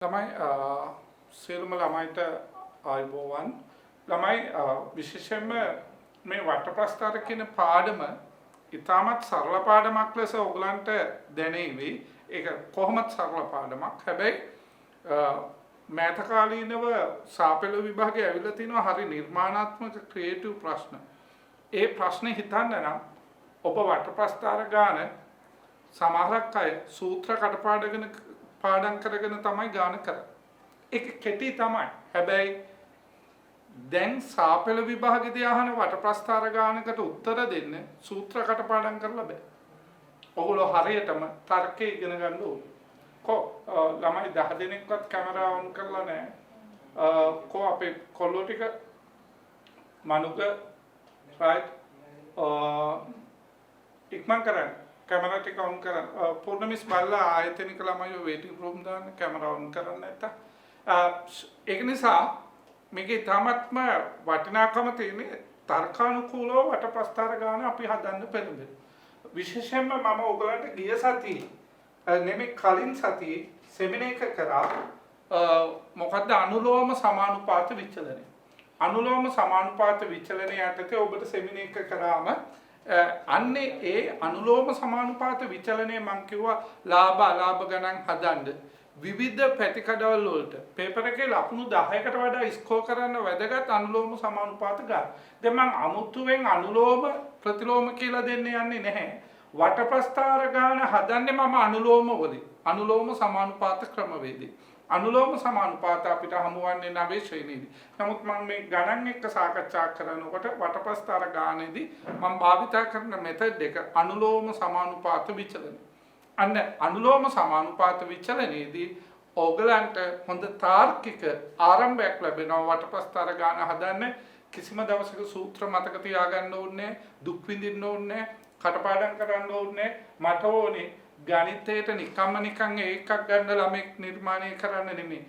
ළමයි සියලුම ළමයිට ආයුබෝවන්. ළමයි විශේෂයෙන්ම මේ වටප්‍රස්ථාර කියන පාඩම ඉතාමත් සරල පාඩමක් ලෙස ඔයගලන්ට දැනෙවි. ඒක කොහොමද සරල පාඩමක්. හැබැයි මෑත කාලීනව සාපේල විභාගයේ ඇවිල්ලා තිනවා හරි නිර්මාණාත්මක ක්‍රියේටිව් ප්‍රශ්න. ඒ ප්‍රශ්නේ හිතන්න නම් ඔබ වටප්‍රස්ථාර ගාන සමහරක් අය සූත්‍ර පාඩම් කරගෙන තමයි ගාන කරන්නේ. ඒක කෙටි තමයි. හැබැයි දැන් සාපේල විභාගෙදී අහන වටප්‍රස්ථාර ගානකට උත්තර දෙන්න සූත්‍ර කටපාඩම් කරලා බෑ. ඔයගොල්ලෝ හරියටම තර්කය ඉගෙන ගන්න ඕනේ. ළමයි 10 දෙනෙක්වත් කැමරාව ඔන් කරලා නැහැ. අපේ කොල්ලෝ ටික මනුක right ඉක්මන් කරන්න. කැමරා ටික ඔන් කරන්න. පූර්ණමිස් බල්ලා ආයතනික ළමයි වේටිං රූම් දාන්න කැමරා ඔන් කරන්න නැත්තම්. ඒක නිසා මේකේ තාමත්ම වටිනාකම තියෙන්නේ තර්කානුකූලව වටප්‍රස්ථාර ගාන අපි හදන්න පෙළඹෙන. විශේෂයෙන්ම මම ඔයගලන්ට ගිය සතියේ නෙමෙයි කලින් සතියේ සෙමිනාර් එක කරා මොකද්ද අනුලෝම සමානුපාත විචලනය. අනුලෝම සමානුපාත විචලනය යටතේ ඔබට සෙමිනාර් එක කරාම අන්නේ ඒ අනුලෝම සමානුපාත විචලනය මම කිව්වා ලාභ අලාභ ගණන් හදන්න විවිධ පැතිකඩවල වලට පේපර් එකේ ලකුණු 10කට වඩා ස්කෝර් කරන්න වැදගත් අනුලෝම සමානුපාත ගන්න. දැන් මම අමුතුවෙන් අනුලෝම ප්‍රතිලෝම කියලා දෙන්න යන්නේ නැහැ. වටප්‍රස්ථාර ගාන හදන්නේ මම අනුලෝම වලින්. අනුලෝම සමානුපාත ක්‍රමවේදේ. අනුලෝම සමානුපාත අපිට හමුවන්නේ 9 ශ්‍රේණියේදී. නමුත් මම මේ ගණන් එක්ක සාකච්ඡා කරනකොට වටප්‍රස්ථාර ගානේදී මම භාවිතා කරන මෙතඩ් එක අනුලෝම සමානුපාත විචලනය. අන්න අනුලෝම සමානුපාත විචලනයේදී ඕගලන්ට හොඳ තාර්කික ආරම්භයක් ලැබෙනවා වටප්‍රස්ථාර ගාන හදන්න. කිසිම දවසක සූත්‍ර මතක තියාගන්න ඕනේ, දුක් විඳින්න ඕනේ, කටපාඩම් කරන්න ඕනේ. මට ඕනේ ගණිතයට නිකන් එකක් ගන්න ළමෙක් නිර්මාණය කරන්න නෙමෙයි.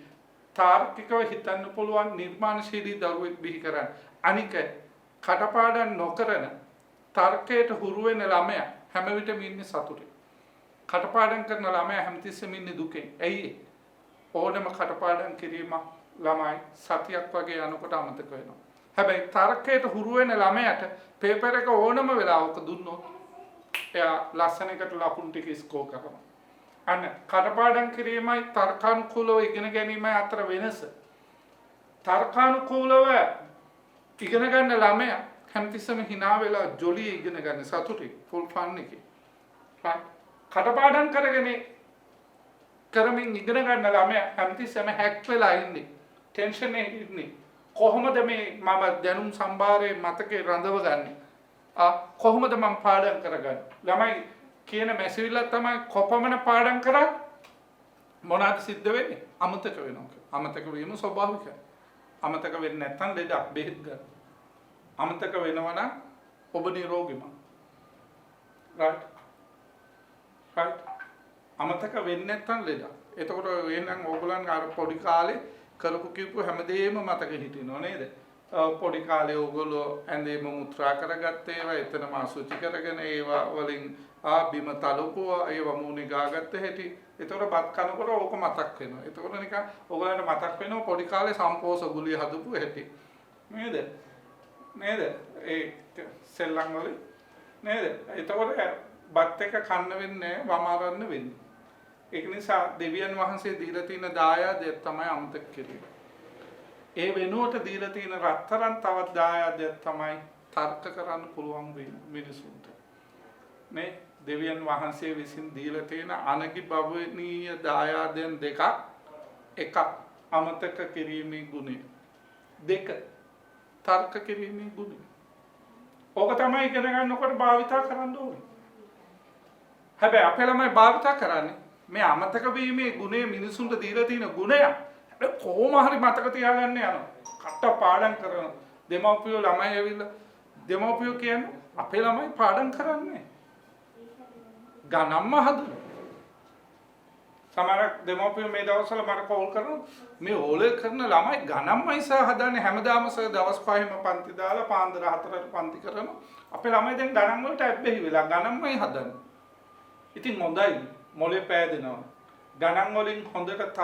තාර්කිකව හිතන්න පුළුවන් නිර්මාණශීලී දරුවෙක් බිහි කරන්න. අනික කටපාඩම් නොකරන තර්කයට හුරු වෙන ළමයා හැම විටම ඉන්නේ සතුටින්. කටපාඩම් කරන ළමයා හැමතිස්සෙම ඉන්නේ දුකෙන්. ඇයි? ඕනම කටපාඩම් කිරීම ළමයි සතියක් වගේ යනකොට අමතක වෙනවා. හැබැයි තර්කයට හුරු වෙන ළමයාට පේපර් එක ඕනම වෙලාවක දුන්නොත් එයා ලස්සනකට ලකුණු ටික ස්කෝර් කරනවා. අන්න කටපාඩම් කිරීමයි තර්කානුකූලව ඉගෙන ගැනීමයි අතර වෙනස. තර්කානුකූලව ඉගෙන ගන්න ළමයා හැමතිස්සෙම hina වෙලා ජොලිය ඉගෙන ගන්න සතුටින් ෆුල් ෆන් එකේ. කටපාඩම් කරමින් ඉගෙන ගන්න ළමයා හැමතිස්සෙම හැක් වෙලා ඉන්නේ. ටෙන්ෂන් එකේ ඉන්නේ. කොහොමද මේ මම දැනුම් සම්භාරයේ මතකේ රඳවගන්නේ? කොහොමද මම පාඩම් කරගන්නේ? ළමයි කියන මැසිවිල්ල තමයි කොපමණ පාඩම් කරත් මොනවාද සිද්ධ වෙන්නේ? අමතක වෙනවා. අමතක වීම ස්වභාවිකයි. අමතක වෙන්නේ නැත්නම් ලෙඩක් බෙහෙත් ගන්න. අමතක වෙනවා නම් ඔබ නිරෝගීම. right. අමතක වෙන්නේ නැත්නම් ලෙඩක්. එතකොට එහෙනම් ඕගොල්ලන් අර පොඩි කාලේ කරපු කිව්ව හැමදේම මතක හිටිනව නේද? පොඩි කාලේ ඕගොල්ලෝ ඇඳේම මුත්‍රා කරගත්තේ ඒවා එතනම අසුචි කරගෙන ඒවා වලින් බිම තලුපුවා ඒවා මූණේ ගාගත්ත හැටි. ඒතකොට බත් කනකොට ඕක මතක් වෙනවා. ඒතකොට නිකන් ඕගොල්ලන්ට මතක් වෙනවා පොඩි කාලේ සම්පෝස ගුලිය හදපු හැටි. නේද? ඒ සෙල්ලම් වල නේද? ඒතකොට බත් එක කන්න වෙන්නේ වමාරන්න වෙන්නේ. ඒක නිසා දෙවියන් වහන්සේ දීලා තියෙන දායාදය තමයි අමතක කිරීම. ඒ වෙනුවට දීලා තියෙන රත්තරන් තවත් දායාදයක් තමයි තර්ක කරන්න පුළුවන් මිනිසුන්ට. මේ දෙවියන් වහන්සේ විසින් දීලා තියෙන අනගිබවනීය දායාදයන් දෙකක්. එකක් අමතක කිරීමේ ගුණය. දෙක තර්ක කිරීමේ ගුණය. ඕක තමයි ඉගෙන ගන්නකොට භාවිතා කරන්න ඕනේ. හැබැයි අපේ ළමයි භාවිතා කරන්නේ මේ අමතක වීමේ ගුණය මිනිසුන්ට දීලා තියෙන ගුණයක්. කොහොම හරි මතක තියාගන්න යනවා. කට පාඩම් කරනවා. දෙමව්පියෝ ළමයි ඇවිල්ලා දෙමව්පියෝ කියන්නේ අපේ ළමයි පාඩම් කරන්නේ. ගණන්ම හදනවා. සමහර දෙමව්පියෝ මේ දවස්වල මට කෝල් කරනවා මේ ඕලේ කරන ළමයි ගණන්මයි සහ හදන්නේ හැමදාම සහ දවස් 5ම පන්ති දාලා පාන්දර 4ට පන්ති කරනවා. අපේ ළමයි දැන් ගණන් වලට ඇබ්බැහි වෙලා ගණන්මයි හදන්නේ. ඉතින් හොඳයි මොලේ පෑදෙනවා. ගණන් වලින් හොඳට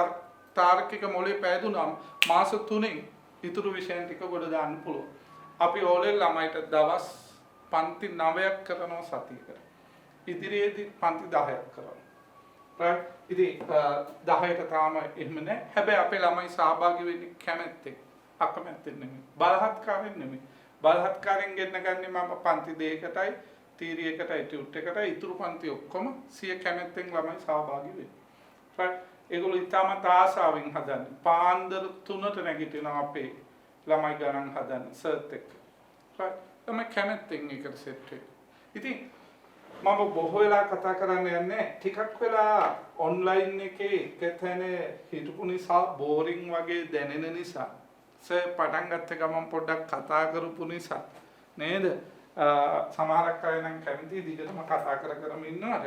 තාර්කික මොලේ පෑදුනම මාස 3න් ඉතුරු විෂයන් ටික ගොඩ දාන්න පුළුවන්. අපි ඕලෙල් ළමයිට දවස් පන්ති 9ක් කරනවා සතියකට. ඉදිරියේදී පන්ති 10ක් කරනවා. right? ඉතින් 10ට තාම එහෙම නැහැ. හැබැයි අපේ ළමයි සහභාගී වෙන්නේ කැමැත්තෙන්. අකමැත්තෙන් නෙමෙයි. බලහත්කාරයෙන් නෙමෙයි. බලහත්කාරයෙන් ගෙන්න ගන්නේ මම පන්ති 2කටයි, තීරි 1කටයි, ටියුට් 1කටයි ඉතුරු පන්ති ඔක්කොම සිය කැමැත්තෙන් ළමයි සහභාගී වෙන්නේ. right? ඒගොල්ලෝ ඉතාමත් ආසාවෙන් හදන්නේ. පාන්දර 3ට නැගිටිනවා අපේ ළමයි ගණන් හදන්නේ සර්ට් එක. right? තමයි කැමැත්තෙන් ඒකට සෙට් වෙන්නේ. ඉතින් මම බොහෝ වෙලා කතා කරන්න යන්නේ ටිකක් වෙලා ඔන්ලයින් එකේ එකතැන හිටපු නිසා බෝරින් වගේ දැනෙන නිසා සර් පටන් ගත්ත ගමන් පොඩ්ඩක් කතා කරපු නිසා නේද සමහරක් අය නම් කැමති දිගටම කතා කරගෙන ඉන්නවට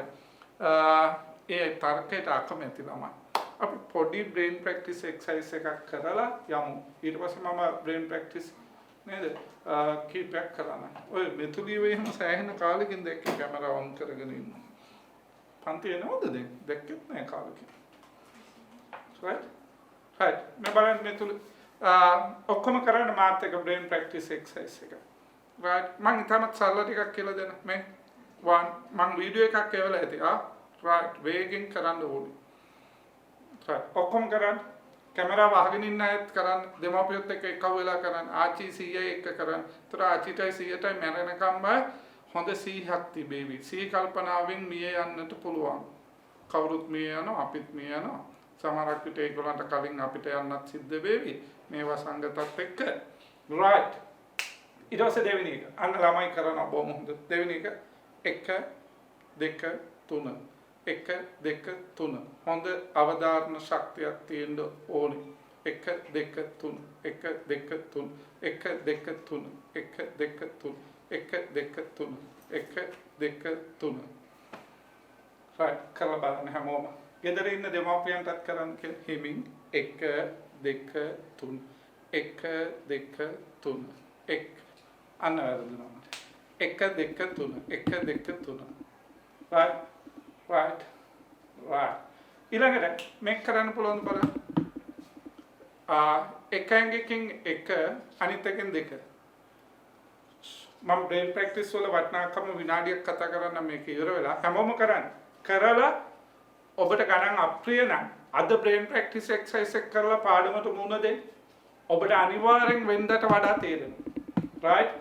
ඒ තර්කයට අකමැති ළමයි අපි පොඩි බ්‍රේන් ප්‍රැක්ටිස් එක්සර්සයිස් එකක් කරලා යමු ඊට පස්සේ මම බ්‍රේන් ප්‍රැක්ටිස් නේද කීපයක් කරන්න. ඔය මෙතුලිය වෙහම සෑහෙන කාලෙකින් දැක්කේ කැමරාව ඔන් කරගෙන ඉන්නවා. පන්ති එනවද දැක්කෙත් නෑ කාලෙකින්. right? right. මම බලන්න මෙතුලි ඔක්කොම කරන්න මාත් එක බ්‍රේන් ප්‍රැක්ටිස් එක්සර්සයිස් එක. right. මම ඊටමත් සරල ටිකක් කියලා දෙන්න. මේ මම වීඩියෝ එකක් එවලා ඇති. right. වේගෙන් කරන්න ඕනේ. right. ඔක්කොම කරන්න. කැමරාව අහගෙන ඉන්න අයත් කරන්න දෙමාපියොත් එක්ක එකව වෙලා කරන්න ආච්චි සීයා එක්ක කරන්න. ඒතර ආච්චිටයි සීයටයි මැරෙනකම්ම හොඳ සීහක් තිබේවි. සී කල්පනාවෙන් මිය යන්නට පුළුවන්. කවුරුත් මිය යනවා අපිත් මිය යනවා. සමහරක් විට ඒගොල්ලන්ට කලින් අපිට යන්නත් සිද්ධ වෙවි. මේවා සංගතත් එක්ක. right. ඊට පස්සේ දෙවෙනි එක. අන්න ළමයි කරන බොහොම හොඳ. දෙවෙනි එක 1 2 3 1 2 3 හොඳ අවධාරණ ශක්තියක් තියෙන්න ඕනේ 1 2 3 1 2 3 1 2 3 1 2 3 1 2 3 1 2 3 right කරලා බලන්න හැමෝම ගෙදර ඉන්න දෙමාපියන්ටත් කරන්න කියලා හිමින් 1 2 3 1 2 3 1 අන්න වැරදුනා මට 1 2 3 1 2 3 right right right ඊළඟට මේක කරන්න පුළුවන් බලන්න එක ඇඟකින් එක අනිත් එකෙන් දෙක මම බ්‍රේන් ප්‍රැක්ටිස් වල වටිනාකම විනාඩියක් කතා කරන්න මේක ඉවර වෙලා හැමෝම කරන්න කරලා ඔබට ගණන් අප්‍රිය නම් අද බ්‍රේන් ප්‍රැක්ටිස් එක්සර්සයිස් එක කරලා පාඩමට මුහුණ දෙන්න ඔබට අනිවාර්යෙන් වෙනදට වඩා තේරෙනවා right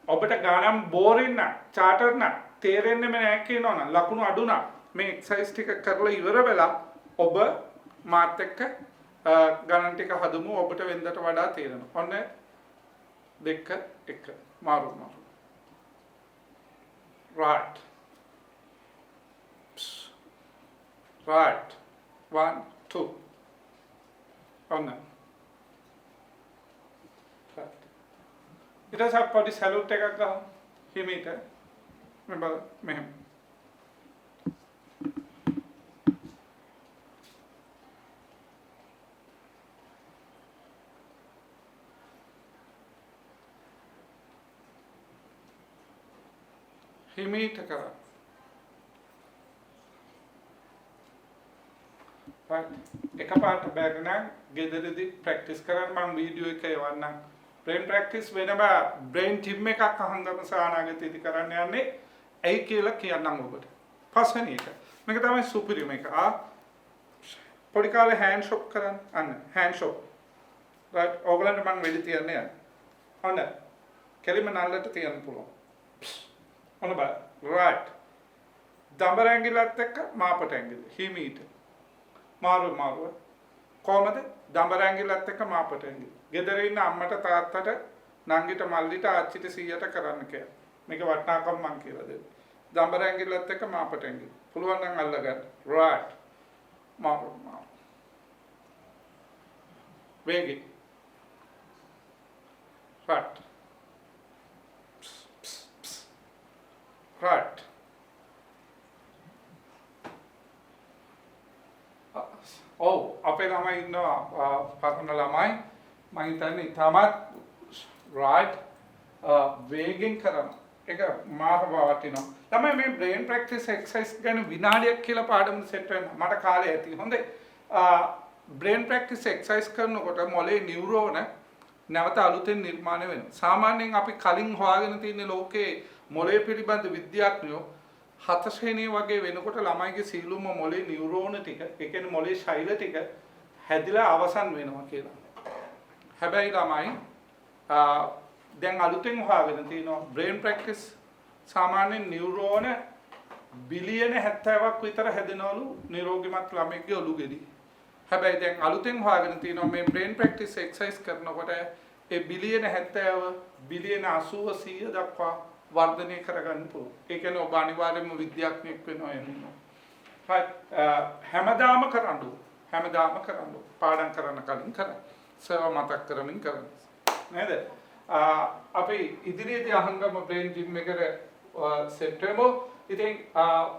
ඔබට ගණන් බෝරින් නම් චාටර් නම් තේරෙන්නේ නැහැ කියනවනම් ලකුණු අඩු නම් මේ එක්සර්සයිස් ටික කරලා ඉවර වෙලා ඔබ මාත් එක්ක ගණන් ටික හදමු ඔබට වෙනදට වඩා තේරෙනවා. ඔන්න 2 1 මාරු මාරු. right. right. 1 2. ඔන්න. right. ඊට පස්සේ පොඩි සැලුට් එකක් ගහමු. හිමීට. මෙහෙම. හිමීට කරා. එකපාරට බැරි නම් ගෙදරදී ප්‍රැක්ටිස් කරන්න මම වීඩියෝ එක එවන්නම්. බ්‍රේන් ප්‍රැක්ටිස් වෙනම බ්‍රේන් ටිම් එකක් අහංගම සානාගතයේදී කරන්න යන්නේ. ඇයි කියලා කියන්නම් ඔබට. පස්වෙනි එක. මේක තමයි සුපිරිම එක. පොඩි කාලේ හෑන්ඩ් ෂොප් කරන්න. අන්න හෑන්ඩ් ෂොප්. right ඕගලන්ට මම වෙලි තියන්නේ යන්න. ඔන්න. කෙලිම නල්ලට තියන්න පුළුවන්. ඔන්න බලන්න right දඹර ඇඟිල්ලත් එක්ක මාපට ඇඟිල්ල හිමීට මාරු මාරු කොහමද දඹර ඇඟිල්ලත් එක්ක මාපට ඇඟිල්ල ගෙදර ඉන්න අම්මට තාත්තට නංගිට මල්ලිට ආච්චිට සීයට කරන්න කියලා මේක වටිනාකම් මං කියලා දෙන්න දඹර ඇඟිල්ලත් එක්ක මාපට ඇඟිල්ල පුළුවන් නම් අල්ලගන්න right මාරු මාරු වේගි right right අපේ ළමයි ඉන්නවා පරණ ළමයි මම හිතන්නේ තමත් right වේගෙන් කරන එක මාර වටිනවා තමයි මේ බ්‍රේන් ප්‍රැක්ටිස් එක්සර්සයිස් ගැන විනාඩියක් කියලා පාඩම සෙට් වෙන්න මට කාලය ඇති හොඳේ බ්‍රේන් ප්‍රැක්ටිස් එක්සර්සයිස් කරනකොට මොලේ නියුරෝන නැවත අලුතෙන් නිර්මාණය වෙනවා. සාමාන්‍යයෙන් අපි කලින් හොයාගෙන තියෙන ලෝකේ මොලේ පිළිබඳ විද්‍යාඥයෝ 7 ශ්‍රේණිය වගේ වෙනකොට ළමයිගේ සීලුම මොලේ නියුරෝන ටික, ඒ කියන්නේ මොලේ ශෛල ටික හැදිලා අවසන් වෙනවා කියලා. හැබැයි ළමයි දැන් අලුතෙන් හොයාගෙන තියෙනවා බ්‍රේන් ප්‍රැක්ටිස් සාමාන්‍යයෙන් නියුරෝන බිලියන 70ක් විතර හැදෙනවලු නිරෝගීමත් ළමෙක්ගේ ඔලු ගෙඩි. හැබැයි දැන් අලුතෙන් හොයාගෙන තියෙනවා මේ බ්‍රේන් ප්‍රැක්ටිස් එක්සර්සයිස් කරනකොට ඒ බිලියන 70 බිලියන 80 100 දක්වා වර්ධනය කරගන්න පුළුවන්. ඒ කියන්නේ ඔබ අනිවාර්යයෙන්ම විද්‍යාඥයෙක් වෙනවා එන්නේ. හැමදාම කරන්න පාඩම් කරන්න කලින් කරන්න. සර්ව මතක් කරමින් කරන්න. නේද? අපි ඉදිරියේදී අහංගම බ්‍රේන් ජිම් එකට සෙට් වෙමු. ඉතින්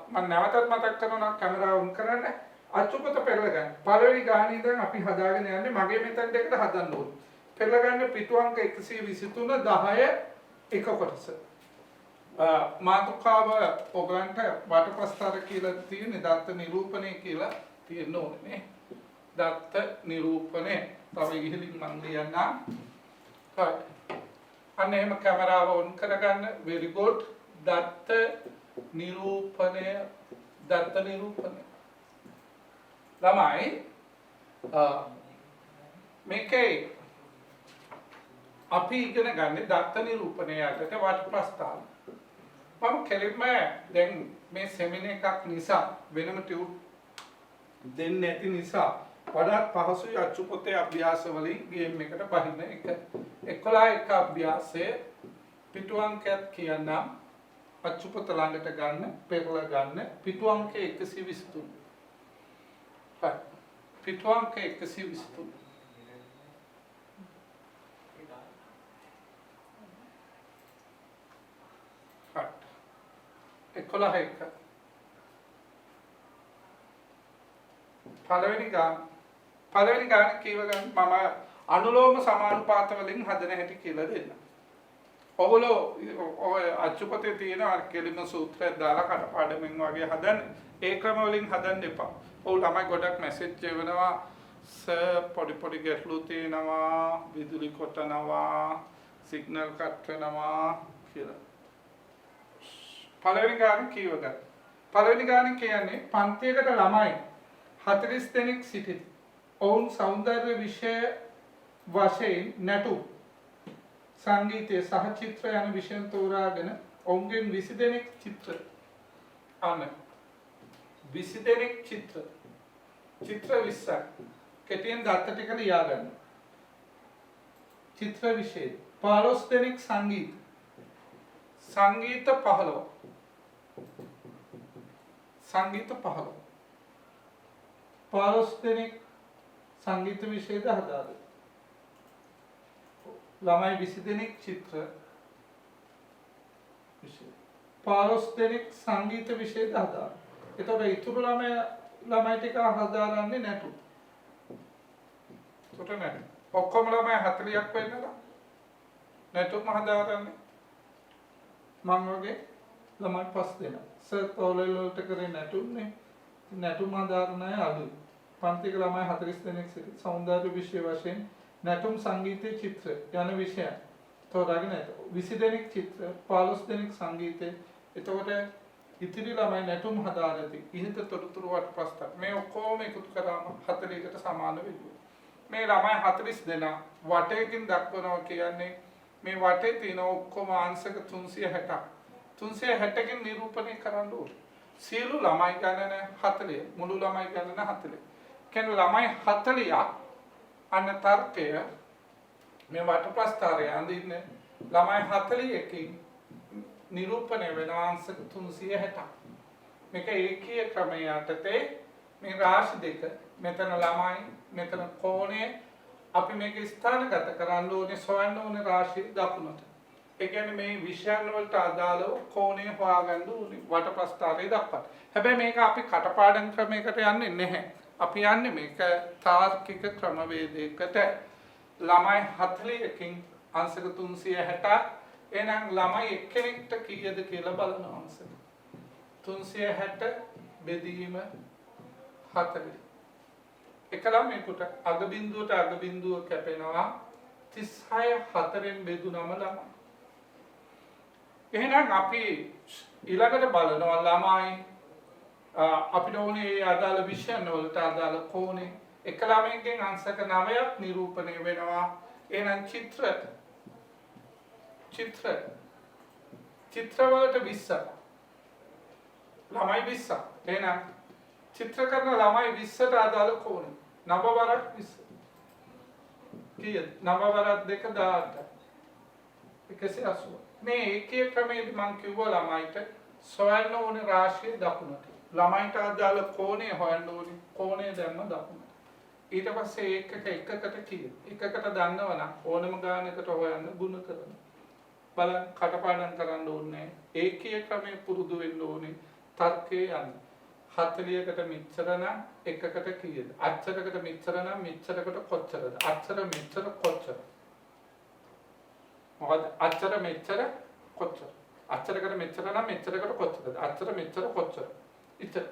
මම නැවතත් මතක් කරනවා කැමරාව ඔන් කරන්න. අච්චුපත පෙරල ගන්න. පළවෙනි ගානේ ඉඳන් අපි හදාගෙන යන්නේ මගේ මෙතන දෙකට හදන්න ඕනේ. පෙරල ගන්න පිටු අංක 123 10 එක කොටස. මාතෘකාව ඔයගලන්ට වටපස්තර කියලා තියෙන දත්ත නිරූපණය කියලා තියෙන්න ඕනේ නේ. දත්ත නිරූපණය. තව ඉහළින් මම ලියන්නම්. හරි. අන්න එහෙම කැමරාව ඔන් කරගන්න. very good. දත්ත නිරූපණය ළමයි මේකේ අපි ඉගෙන ගන්න දත්ත නිරූපණය යටතේ වටපස්තාව. මම කෙලින්ම දැන් මේ සෙමින එකක් නිසා වෙනම ටියුට් දෙන්නේ නැති නිසා වඩාත් පහසුයි අච්චුපොතේ අභ්‍යාස වලින් ගේම් එකට බහින්න එක. 11 අභ්‍යාසයේ පිටු අංකයක් කියන්නම්. අච්චුපොත ළඟට ගන්න, පෙරලා ගන්න. පිටු අංක 123. හරි. පිටු අංක 123. හරි. 11 පළවෙනි ගාන කීව ගන්න මම අනුලෝම සමානුපාත වලින් හදන හැටි කියලා දෙන්න. ඔයගොල්ලෝ ඔය අච්චුපතේ තියෙන කෙලිම සූත්‍රය දාලා කටපාඩමින් වගේ හදන්න. ඒ ක්‍රම වලින් හදන්න එපා. ඔව් ළමයි ගොඩක් මැසේජ් එවනවා. සර් පොඩි ගැටලු තියෙනවා, විදුලි කොටනවා, සිග්නල් කට් වෙනවා කියලා. පළවෙනි ගාන කීව ගන්න. පළවෙනි ගාන කියන්නේ පන්තියකට ළමයි 40 දෙනෙක් සිටිති. ඔවුන් සෞන්දර්ය විෂය වශයෙන් නැටුම් සංගීතය සහ චිත්‍ර යන විෂයන් තෝරාගෙන ඔවුන්ගෙන් 20 දෙනෙක් චිත්‍ර 20ක් කෙටියෙන් දත්ත ටික ලියා ගන්න. චිත්‍ර විෂය 15 දෙනෙක් සංගීත 15 දෙනෙක් සංගීත විෂයද හදාද. ළමයි 20 දෙනෙක් චිත්‍ර විෂය 15 දෙනෙක් සංගීත විෂයද හදාද. එතකොට ඉතුරු ළමයි ටික හදාරන්නේ නැටුම්. එතකොට නැටුම්. ඔක්කොම ළමයි 40ක් වෙන්නලා නැටුම් හදාරන්නේ. මම වගේ ළමයි 5 දෙනෙක්. සර් තෝලෙල් වලට කරේ නැටුම්නේ. නැටුම් හදාරන්නේ අඩුයි. පන්තික ළමයි 40 දෙනෙක් සිටි සෞන්දර්ය විෂය වශයෙන් නැටුම් සංගීතය චිත්‍ර යන විෂයන් තෝරාගෙන ඇත. 20 දෙනෙක් චිත්‍ර 15 දෙනෙක් සංගීතය. එතකොට ඉතිරි ළමයි නැටුම් හදාරති. ඉහත තොරතුරු වටපස්තර. මේ ඔක්කොම එකතු කරාම 40කට සමාන වෙනවා. මේ ළමයි 40 දෙනා වටයකින් දක්වනවා කියන්නේ මේ වටේ තියෙන ඔක්කොම අංශක 360ක්. 360කින් නිරූපණය කරන්න ඕනේ. සියලු ළමයි ගණන 40, මුළු ළමයි ගණන 40. කියන්නේ ළමයි 40ක් අන්න තර්කය මේ වටපස්තරය අඳින්න ළමයි 40කින් නිරූපණය වෙන අංශක 360ක්. මේක ඒකීය ක්‍රමය යටතේ මේ රාශි දෙක මෙතන ළමයි මෙතන කෝණය අපි මේක ස්ථානගත කරන්න ඕනේ සොයන්න ඕනේ රාශි දකුණට. ඒ කියන්නේ මේ විෂයන් වලට අදාළව කෝණය හොයාගන්න ඕනේ වටපස්තරය දක්වා. හැබැයි මේක අපි කටපාඩම් ක්‍රමයකට යන්නේ නැහැ. අපි යන්නේ මේක තාර්කික ක්‍රමවේදයකට. ළමයි 40කින් අංශක 360ක්. එහෙනම් ළමයි එක්කෙනෙක්ට කීයද කියලා බලන අංශක 360 බෙදීම 40. එකලා මේකට අග බිඳුවට අග බිඳුව කැපෙනවා 36 4න් බෙදුනම ළමයි. එහෙනම් අපි ඊළඟට බලනවා ළමයි අපිට ඕනේ ඒ අදාළ විෂයන් වලට අදාළ කෝණේ එක ළමයෙක්ගෙන් අංශක 9ක් නිරූපණය වෙනවා. එහෙනම් චිත්‍ර වලට 20ක් ළමයි 20ක්. එහෙනම් චිත්‍ර කරන ළමයි 20ට අදාළ කෝණ 9 වරක් 20 කීයද? 9 වරක් 2 18 180. මේ ඒකේ ක්‍රමයේදී මම කිව්වා ළමයිට සොයන්න ඕනේ රාශිය දකුණට. ළමයිට අදාළ කෝණය හොයන්න ඕනේ. කෝණය දැම්ම දකුණට. ඊට පස්සේ එකකට කීයද? එකකට දන්නවනම් ඕනම ගානකට හොයන්න ගුණ කරනවා. බලන්න කටපාඩම් කරන්න ඕනේ. ඒකේ ක්‍රමයේ පුරුදු වෙන්න ඕනේ. තර්කයේ යන්න. 40කට මෙච්චර නම් එකකට කීයද? අච්චරකට මෙච්චර නම් මෙච්චරකට කොච්චරද? අච්චර මෙච්චර කොච්චර? මොකද අච්චර මෙච්චර කොච්චර? අච්චරකට මෙච්චර නම් මෙච්චරකට කොච්චරද? අච්චර මෙච්චර කොච්චර? ඉතින්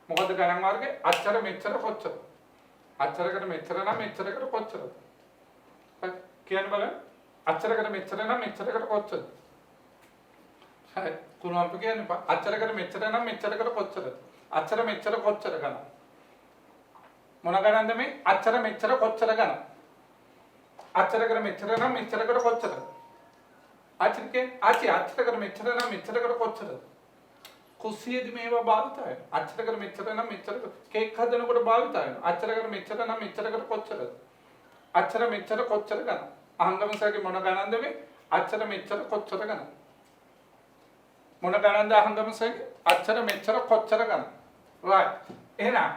මොකද ගණන් මාර්ගේ අච්චර මෙච්චර කොච්චර? අච්චරකට මෙච්චර නම් මෙච්චරකට කොච්චරද? කියන්න බලන්න. අච්චරකට මෙච්චර නම් මෙච්චරකට කොච්චරද? හරි. කුණාල්ප කියන්නේ අච්චරකට මෙච්චර නම් මෙච්චරකට කොච්චරද? අච්චර මෙච්චර කොච්චර ගණන්? මොන ගණන්ද මේ? අච්චර මෙච්චර කොච්චර ගණන්? අච්චරකට මෙච්චර නම් මෙච්චරකට කොච්චරද? අච්චරකට මෙච්චර නම් මෙච්චරකට කොච්චරද? කුස්සියේදී මේවා භාවිත වෙනවා. අච්චරකට මෙච්චර නම් මෙච්චරකට කේක් හදනකොට භාවිත වෙනවා. අච්චරකට මෙච්චර නම් මෙච්චරකට කොච්චරද? අච්චර මෙච්චර කොච්චර ගණන්? අහංගමසගේ මොන ගණන්ද මේ? අච්චර මෙච්චර කොච්චර ගණන්? මොන ගණන්ද අහංගමසගේ? අච්චර මෙච්චර කොච්චර ගණන්? right. එහෙනම්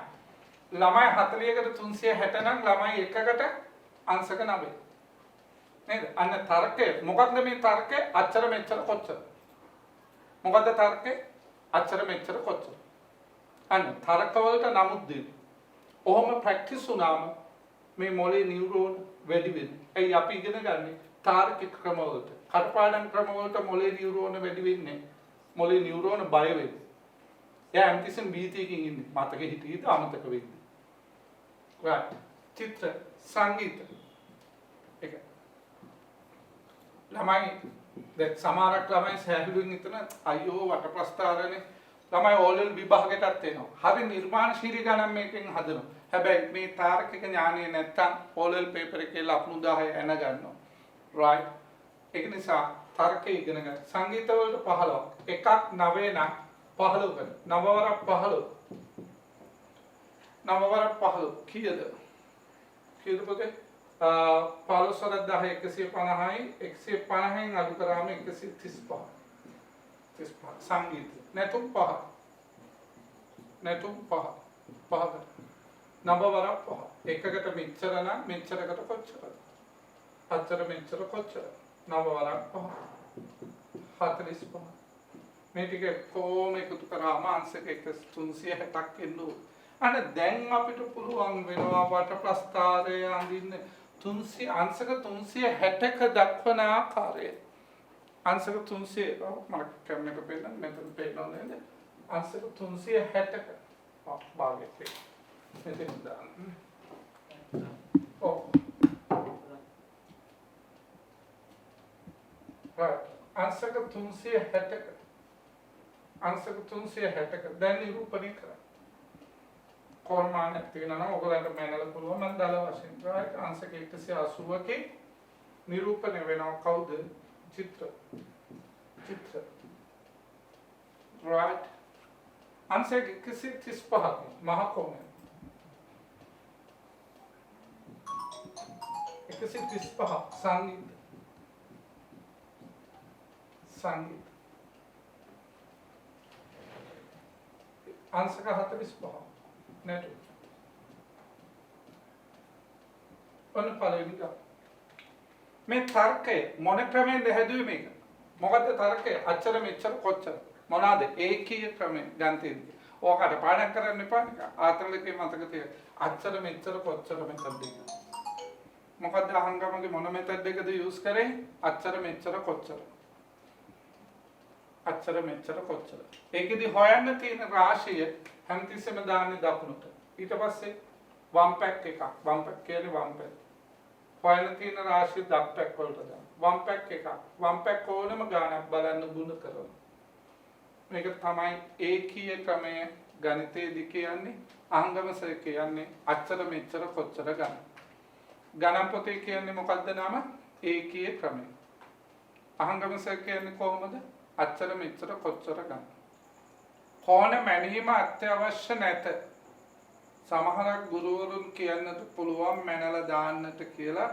ළමයි 40කට 360 නම් ළමයි එකකට අංශක 9. නේද? අන්න තර්කය. මොකක්ද මේ තර්කය? අච්චර මෙච්චර කොච්චර? මොකද්ද තර්කය? අච්චර මෙච්චර කොච්චර? අන්න තර්ක වලට නමුත් දෙන්න. ඔහොම ප්‍රැක්ටිස් වුණාම මේ මොලේ නියුරෝන වැඩි වෙනවා. ඒ අපි ඉගෙන ගන්න තාර්කික ක්‍රම වලට. කටපාඩම් ක්‍රම වලට මොලේ නියුරෝන වැඩි වෙන්නේ. මොලේ නියුරෝන බය වෙන්නේ. එයා අම්තිසන් බීතියකින් ඉන්නේ. මතකෙ හිටියද අමතක වෙන්නේ. right. චිත්‍ර සංගීත එක ළමයි දැන් සමහරක් ළමයි සෑහලුවෙන් හිතන අයියෝ වට ප්‍රස්ථාරනේ ළමයි ඕලෙල් විභාගයටත් එනවා. හරි නිර්මාණශීලී ගණන් මේකෙන් හදනවා. හැබැයි මේ තාර්කික ඥානය නැත්තම් ඕලෙල් පේපර් එකේ ලකුණු 10 එන ගන්නවා. right. ඒක නිසා තර්කය ඉගෙන ගන්න. සංගීත වලට 15ක්. එකක් 9 නම් 15 ගන්න. 9 වරක් 15. 9 වරක් 15 කීයද? කීයද පොතේ? 15 වරක් 10 150යි 150න් අඩු කරාම 135. 35 සංගීත. නැතුම් 5. නැතුම් 5. 5කට. 9 වරක් 5. එකකට මෙච්චර නම් මෙච්චරකට කොච්චරද? අච්චර මෙච්චර කොච්චර? 9 වරක් 5. 45. මේ ටික කොහොම එකතු කරාම අංශක 360ක් එන්නේ. අන්න දැන් අපිට පුළුවන් වෙනවා වට ප්‍රස්ථාරය අඳින්න 300 අංශක 360ක දක්වන ආකාරය. අංශක 300 මම කැමරේට පෙන්නන්න මෙතන පෙන්නනවා නේද? අංශක 360ක භාගයට මෙතන දාන්න. ඔව්. අංශක 360ක අංශක 360ක දැන් නිරූපණය කරා. කොර්මානක් තියෙනවා නම් ඔයගොල්ලන්ට මැනලා පුළුවන් මම දාලා වශයෙන් right අංශක 180කේ නිරූපණය වෙනවා කවුද? චිත්‍ර right අංශක 135 මහ කෝණය 135 සංගීත අංශක 45 නැතු ඔන්න පළවෙනි එක මේ තර්කය මොන ක්‍රමයෙන්ද හැදුවේ මේක මොකද්ද තර්කය අච්චර මෙච්චර කොච්චර මොනවාද ඒකීය ක්‍රමයෙන් ගන්තියෙන්නේ ඕකට පාඩම් කරන්න එපා ආතලකේ මතක තිය අච්චර මෙච්චර කොච්චර මෙතනද මොකද්ද අහංගමගේ මොන මෙතඩ් එකද යූස් කරේ අච්චර මෙච්චර කොච්චර අච්චර මෙච්චර කොච්චර ඒකෙදි හොයන්න තියෙන රාශිය හැමතිස්සෙම දාන්නේ දකුණට ඊට පස්සේ වම් පැක් එකක්. වම් පැක් කියන්නේ වම් පැක්. හොයන තියෙන රාශිය දක් පැක් වලට දාන්න. වම් පැක් එකක්. වම් පැක් ඕනම ගානක් බලන්න ගුණ කරනවා. මේක තමයි ඒකීය ක්‍රමය ගණිතයේදී කියන්නේ. අංගමසය කියන්නේ අච්චර මෙච්චර කොච්චර ගන්න. ගණන් පොතේ කියන්නේ මොකක්ද නම? ඒකීය ක්‍රමය. අංගමසය කියන්නේ කොහොමද? අච්චර මෙච්චර කොච්චර ගන්න. කෝණ මැනීම අත්‍යවශ්‍ය නැත. සමහරක් ගුරුවරුන් කියන්නට පුළුවන් මැනලා දාන්නට කියලා.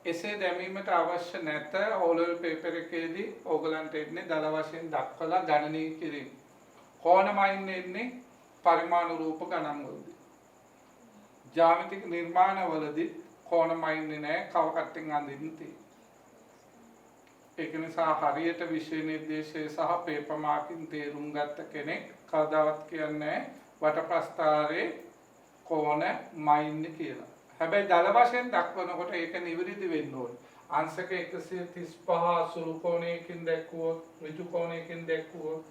එසේ දැමීමට අවශ්‍ය නැත. ඕලෙවල් පේපර් එකේදී ඕගලන්ට එන්නේ දල වශයෙන් දක්වලා ගණනය කිරීම. කෝණමයින් එන්නේ පරිමාණ රූප ගණන් වලදී. ජ්‍යාමිතික නිර්මාණවලදී කෝණමයින්නේ නැහැ. කව කට්ටෙන් අඳින්න තියෙන්නේ. ඒක නිසා හරියට විෂය නිර්දේශය සහ පේපර් මාකින් තේරුම් ගත්ත කෙනෙක් කවදාවත් කියන්නේ වට ප්‍රස්ථාරයේ කෝණ මයින්නේ කියලා. හැබැයි දල වශයෙන් දක්වනකොට ඒක නිවැරදි වෙන්න ඕනේ. අංශක 135 සුළු කෝණයකින් දැක්වුවොත්, ඍජු කෝණයකින් දැක්වුවොත්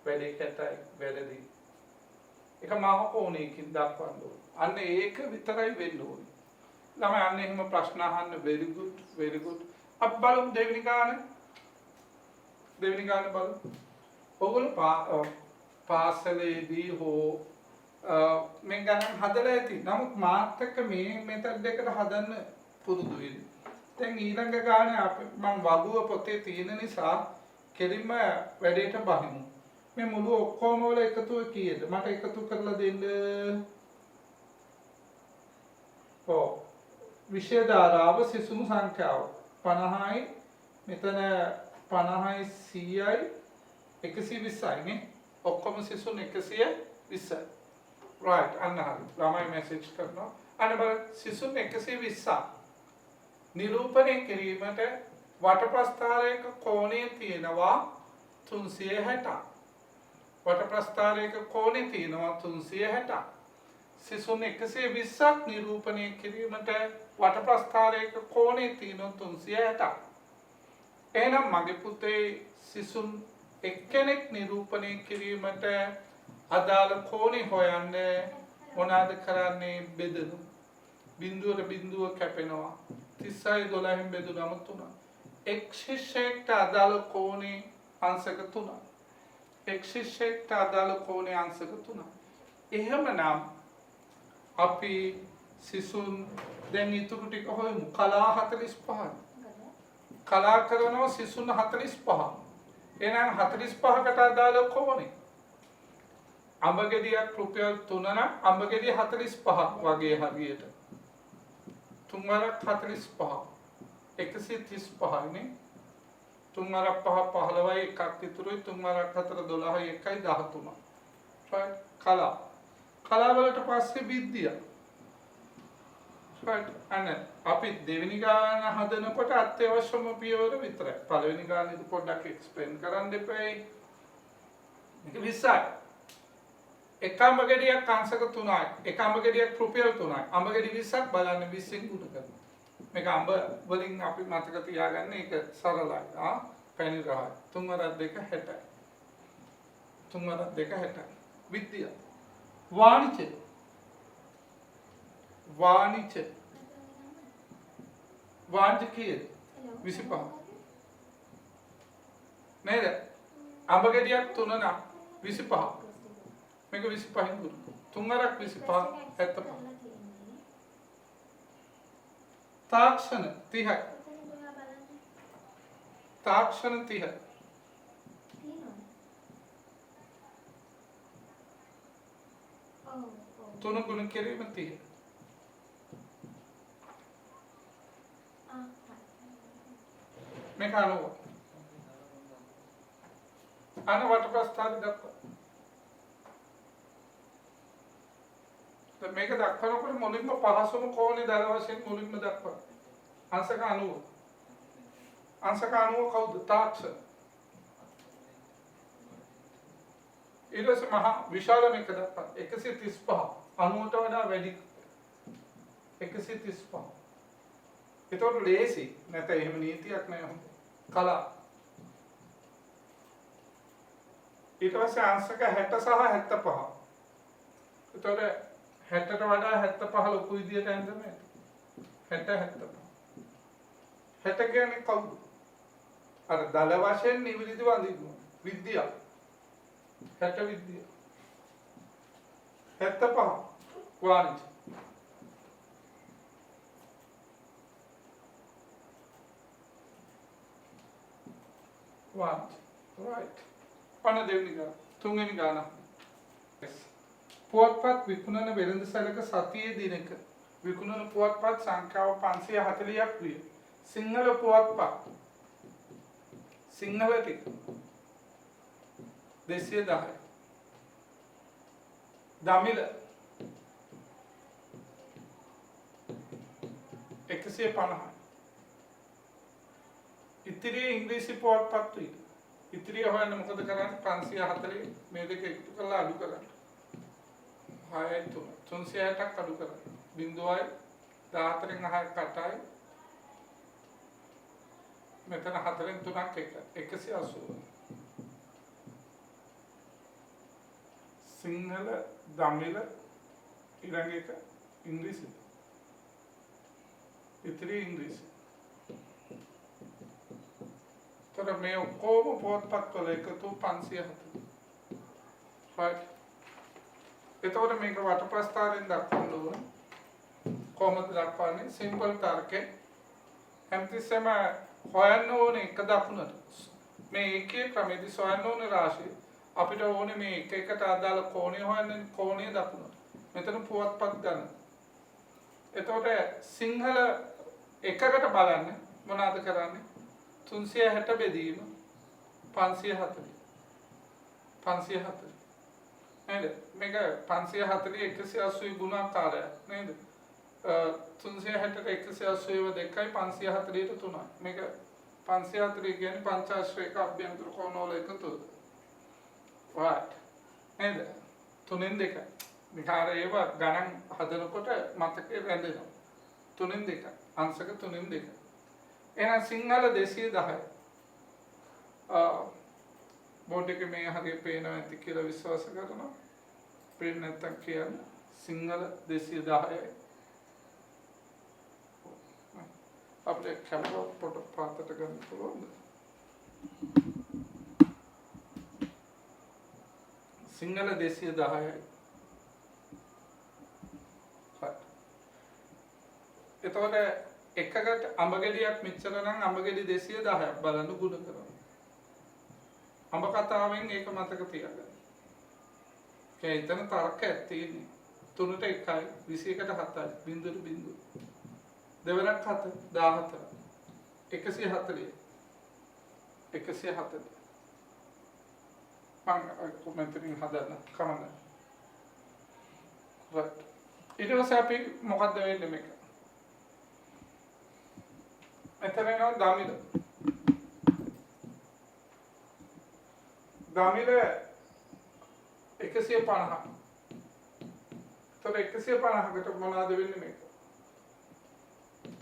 වැඩි කැතයි වැරදි. ඒක මහ කෝණයකින් දක්වන්න ඕනේ. අන්න ඒක විතරයි වෙන්න ඕනේ. ළමයි අන්න එහෙම ප්‍රශ්න අහන්න very good. अब බලමු දෙවෙනි ගාන බලමු. ඔයගොල්ලෝ පාසලේදී හෝ මේ ගණන් හදලා ඇති. නමුත් මාත් එක්ක මේ මෙතඩ් එකට හදන්න පුරුදු වෙන්න. දැන් ඊළඟ ගානේ මම වගුව පොතේ තියෙන නිසා කෙලින්ම වැඩේට බහිමු. මේ මුළු ඔක්කොම වල එකතුව කීයද? මට එකතු කරලා දෙන්න. ඔව්. විෂය ධාරාව සිසුණු සංඛ්‍යාව 50යි මෙතන 50යි 100යි 120යි නේ ඔක්කොම සිසුන් 120යි right අන්න හරි ළමයි මැසේජ් කරනවා අන්න බලන්න සිසුන් 120 නිරූපණය කිරීමට වටප්‍රස්ථාරයක කෝණය තියෙනවා 360 වටප්‍රස්ථාරයක කෝණය තියෙනවා 360 සිසුන් 120ක් නිරූපණය කිරීමට වටප්‍රස්ථාරයක කෝණය තියෙනවා 360. එහෙනම් මගේ පුතේ සිසුන් එක්කෙනෙක් නිරූපණය කිරීමට අදාළ කෝණය හොයන්න මොනවාද කරන්නේ? බෙදනු. බිඳුවට බිඳුව කැපෙනවා. 36 12න් බෙදුනම 3. එක් ශිෂ්‍යයෙක්ට අදාළ කෝණය අංශක 3. එක් ශිෂ්‍යයෙක්ට අදාළ කෝණය අංශක 3. එහෙමනම් අපි සිසුන් දැන් ඉතුරු ටික හොයමු. කලා 45. කලා කරනවා සිසුන් 45. එහෙනම් 45කට අදාළ කොහොනේ? අඹ ගෙඩියක් රුපියල් 3 නම් අඹ ගෙඩිය 45ක් වගේ හරියට. 3 වරක් 45. 135 නේ. 3 වරක් 5 15යි එකක් ඉතුරුයි 3 වරක් 4 12යි 1යි 13. right කලා. කලා වලට පස්සේ විද්‍යා. right අනේ අපි දෙවෙනි ගාන හදනකොට අත්‍යවශ්‍යම පියවර විතරයි. පළවෙනි ගානේදී පොඩ්ඩක් එක්ස්ප්ලেইন කරන්න දෙපැයි. මේක 20යි. එක අඹ ගෙඩියක් අංශක 3යි. එක අඹ ගෙඩියක් රුපියල් 3යි. අඹ ගෙඩි 20ක් බලන්න 20න් ගුණ කරනවා. මේක අඹ වලින් අපි මතක තියාගන්න ඒක සරලයි. පැණි රහයි. 3 වරක් 2 60යි. 3 වරක් 2 60යි. විද්‍යා. වාණිජ්‍ය. වාණිජ්‍ය කීයද? 25. නේද? අඹ ගෙඩියක් 3 නම් 25. මේක 25න් ගුණ. 3 වරක් 25 75. තාක්ෂණ 30යි. තාක්ෂණ 30යි. තුන ගුණ කිරීම 30. මේක අනුව. වට ප්‍රස්ථාරය දක්වා. මේක දක්වනකොට මුලින්ම පහසුම කෝණේ දල වශයෙන් මුලින්ම දක්වනවා. අංශක 90. අංශක 90 කවුද? තාක්ෂණ. ඊට පස්සේ මහා විශාල මේක දක්වනවා. 135. 90ට වඩා වැඩි. 135. ඒතකොට ලේසි. නැත්නම් එහෙම නීතියක් නෑ. කලා. ඊට පස්සේ අංශක 60 සහ 75. ඒතකොට 60ට වඩා 75 ලොකු විදියට ඇඳෙන්නේ නැහැ. 60 75. 60 කියන්නේ කවුද? අර දල වශයෙන් නිවිලිදි වඳිනවා. විද්‍යාව. 60 විද්‍යාව. 75 වාණිජ්‍ය. වාණිජ්‍ය. right. අන්න දෙවෙනි ගාන. තුන්වෙනි ගාන. පුවත්පත් විකුණන වෙළඳසැලක සතියේ දිනක විකුණන පුවත්පත් සංඛ්‍යාව 540ක් විය. සිංහල පුවත්පත් සිංහල ටික 210යි. දමිළ 150යි. ඉතිරිය ඉංග්‍රීසි පුවත්පත් විය. ඉතිරිය හොයන්න මොකද කරන්නේ? 540 මේ දෙක එකතු කරලා අඩු කරන්න. 6 360ක් අඩු කරන්න. 0.14න් 6ක් කටයි. මෙතන 4න් 3ක් එක 180. සිංහල දමිළ ඊළඟ එක ඉංග්‍රීසි. ඉතිරි ඉංග්‍රීසි. තොර මේ ඔක්කොම පොත්පත් වල එකතු 540. right. එතකොට මේක වටප්‍රස්ථාරයෙන් දක්වන්න ඕන. කොහොමද දක්වන්නේ? සිම්පල් තර්කේ හැමතිස්සෙම හොයන්න ඕනේ එක දකුණට. මේ එකේ ක්‍රමෙදි සොයන්න ඕනේ රාශිය. අපිට ඕනේ මේ එක එකට අදාළ කෝණය හොයන්න කෝණය දකුණට. මෙතන පුවත්පත් ගන්න. එතකොට සිංහල එකකට බලන්න මොනවද කරන්නේ? 360 බෙදීම 540. 540. නේද? මේක 540 180 ගුණාකාරයක් නේද? 360ට 180 දෙකයි 540ට 3යි. මේක 540 කියන්නේ පංචාශ්‍රයක අභ්‍යන්තර කෝණවල එකතුව. right. නේද? 3න් 2යි. විකාර ඒව ගණන් හදනකොට මතකේ රැඳෙනවා. 3න් 2යි. අංශක 3න් 2යි. එහෙනම් සිංහල 210යි. බෝඩ් එකේ මේ හරිය පේනවා ඇති කියලා විශ්වාස කරනවා. පේන්නේ නැත්තම් කියන්න. සිංහල 210යි. අපිට කැමරා පොට පාතට ගන්න පුළුවන්ද? සිංහල 210යි. එතකොට එකකට අඹ ගෙඩියක් මෙච්චර නම් අඹ ගෙඩි 210ක් බලන්න ගුණ කරනවා. අඹ කතාවෙන් ඒක මතක තියාගන්න. ඒ එතන තර්කයක් තියෙන්නේ. 3ට 1යි 21ට 7යි 0.0. දෙවරක් 7 14 140 140 මම කොමෙන්ටරින් හදන්න කමන්න. right. ඊට පස්සේ අපි මොකද්ද වෙන්නේ මේක? මෙතන එනවා දමිළ. දමිළ 150. තව 150කට මොනවද වෙන්නේ මේක?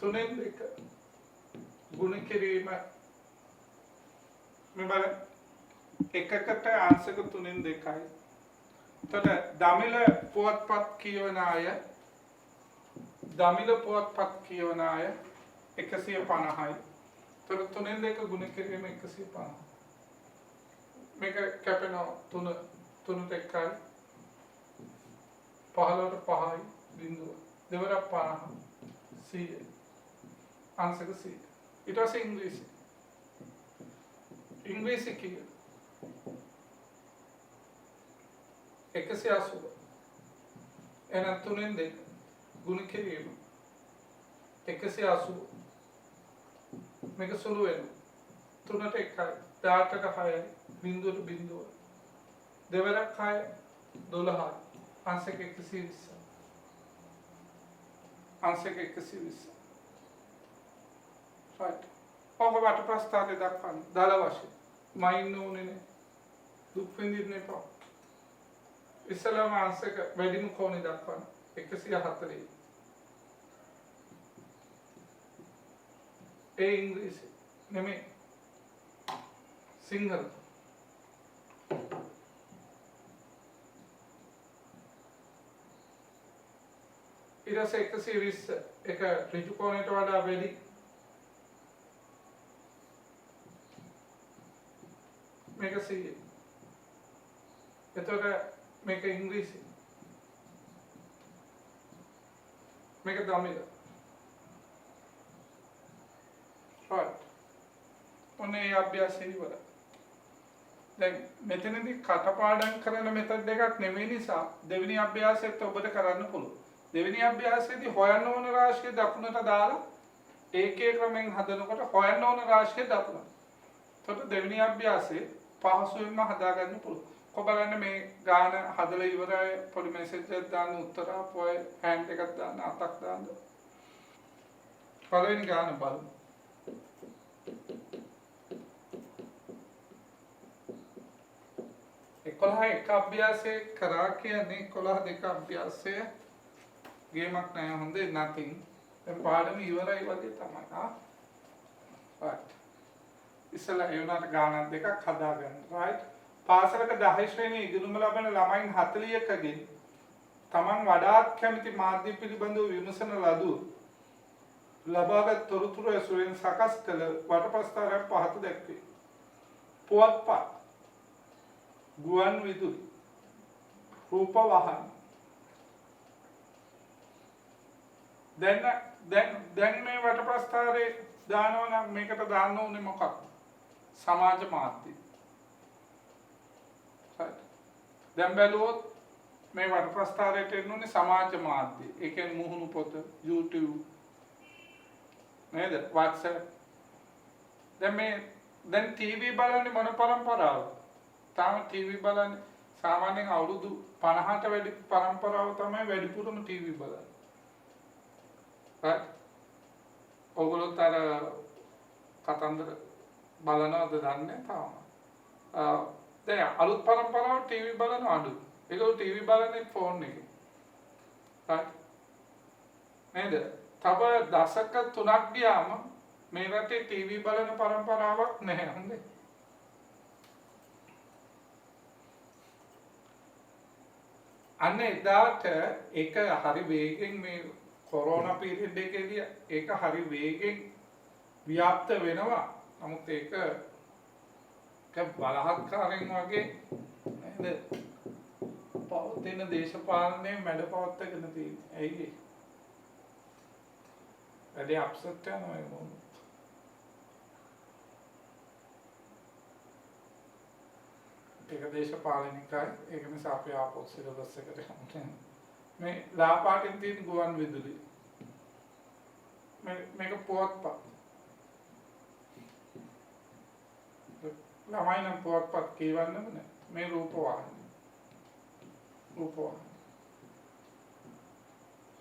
3න් 2 ගුණ කිරීම මේ බලන්න එකකට අංශක 3න් 2යි. එතකොට දමිළ පුවත්පත් කියවන අය දමිළ පුවත්පත් කියවන අය 150යි. එතකොට 3න් 2 ගුණ කිරීම 150. මේක කැපෙනවා 3ට 1යි 15ට 5යි බිඳුව. දෙවරක් 50 100 අංශක 100. ඊට පස්සේ ඉංග්‍රීසි. ඉංග්‍රීසි කිය 180. එහෙනම් 3න් 2 ගුණ කිරීම 180. මේක සුළු වෙනවා. 3ට 1යි 18ට 6යි බිඳුවට බිඳුව. දෙවරක් 6 12යි අංශක 120. අංශක 120. right. ඔබ වටප්‍රස්ථාරය දක්වන්න දල වශයෙන් මයින් ඕනේ දුක් විඳින්න එපා. ඉස්සලම අංශක වැඩිම කෝණය දක්වන්න 140. ඒ ඉංග්‍රීසි නෙමෙයි සිංහල. 120 එක ඍජු කෝණයට වඩා වැඩි. මේක 100. එතකොට මේක ඉංග්‍රීසි. මේක දමිළ. right. ඔන්නේ අභ්‍යාසය ඉවරයි. දැන් මෙතනදී කටපාඩම් කරන මෙතඩ් එකක් නෙමෙයි නිසා දෙවෙනි අභ්‍යාසෙත් ඔබට කරන්න පුළුවන්. දෙවෙනි අභ්‍යාසයේදී හොයන්න ඕන රාශිය දකුණට දාලා ඒකේ ක්‍රමෙන් හදනකොට හොයන්න ඕන රාශිය දකුණට. එතකොට දෙවෙනි අභ්‍යාසයේ පහසුවෙන්ම හදාගන්න පුළුවන්. කොබලන්න මේ ගාන හදලා ඉවරයි පොඩි මෙසේජ් එකක් දාන්න උත්තර ආපුවයි හෑන්ඩ් එකක් දාන්න අතක් දාන්න. පළවෙනි ගාන බලමු. එකොළහ එක අභ්‍යාසය කරා කියන්නේ 11 දෙක අභ්‍යාසය ගේමක් නෑ හොඳේ nothing. දැන් පාඩම ඉවරයි වගේ තමයි. right. ඉස්සලා ඒ වුණාට ගානක් දෙකක් හදාගන්න. right. පාසලක 10 ශ්‍රේණියේ ඉගෙනුම ලබන ළමයින් 40කගෙන් තමන් වඩාත් කැමති මාධ්‍ය පිළිබඳව විමසන ලදු ලබාගත් තොරතුරු ඇසුරෙන් සකස් කළ වටපස්තරයක් පහත දැක්වේ. පුවත්පත්, ගුවන් විදුලි, රූප වාහන. දැන් මේ වටපස්තරේ දානවා නම් මේකට දාන්න ඕනේ මොකක්ද? සමාජ මාධ්‍ය. දැන් බැලුවොත් මේ වටපස්තරයට එන්න ඕනේ සමාජ මාධ්‍ය. ඒ කියන්නේ මුහුණු පොත, YouTube නේද? WhatsApp. දැන් TV බලන්නේ මොන පරම්පරාවද? තාම TV බලන්නේ සාමාන්‍යයෙන් අවුරුදු 50ට වැඩි පරම්පරාව තමයි වැඩිපුරම TV බලන්නේ. right? ඔයගොල්ලෝ තර කතන්දර බලනවද දන්නේ තාම. දැන් අලුත් පරම්පරාව TV බලන අඩුයි. ඒගොල්ලෝ TV බලන්නේ ෆෝන් එකේ. right? නේද? තව දශක 3ක් ගියාම මේ රටේ TV බලන පරම්පරාවක් නැහැ හොඳේ. අන්න එදාට ඒක හරි වේගෙන් මේ කොරෝනා පීරියඩ් එකේදී ඒක හරි වේගෙන් ව්‍යාප්ත වෙනවා. නමුත් ඒක බලහත්කාරයෙන් වගේ නේද? පවතින දේශපාලනයේ මැඩ පවත්වාගෙන තියෙන්නේ. ඇයි ඒ? වැඩි අප්සෙට් යනවා ඒ මොකද? ඒක දේශපාලනිකයි. ඒක නිසා අපි ආපහු සිලබස් එකට යමු. මේ ලාපාටින් තියෙන ගුවන් විදුලි. මේක පුවත්පත්. ළමයි නම් පුවත්පත් කියවන්නම නෑ. මේ රූප වාහන. රූප වාහන.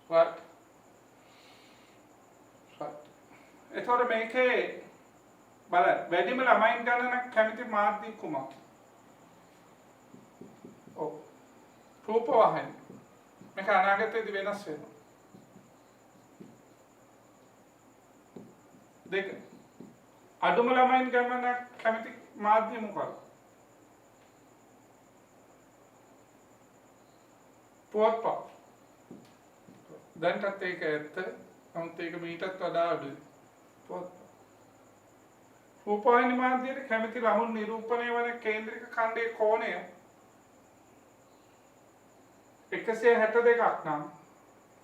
right. එතකොට මේකේ බලන්න වැඩිම ළමයින් ගණනක් කැමති මාධ්‍ය කුමක්ද? රූප වාහන. මේක අනාගතයේදී වෙනස් වෙනවා. දෙක. අඩුම ළමයින් ගමනක් කැමති මාධ්‍ය මොකක්ද? පුවත්පත්. දැන්ටත් ඒක ඇත්ත. නමුත් ඒක මීටත් වඩා අඩුයි. පුවත්පත්. රූපවාහිනී මාධ්‍යයේ කැමති ළමුන් නිරූපණය වන කේන්ද්‍රික ඛණ්ඩයේ කෝණය 162ක් නම්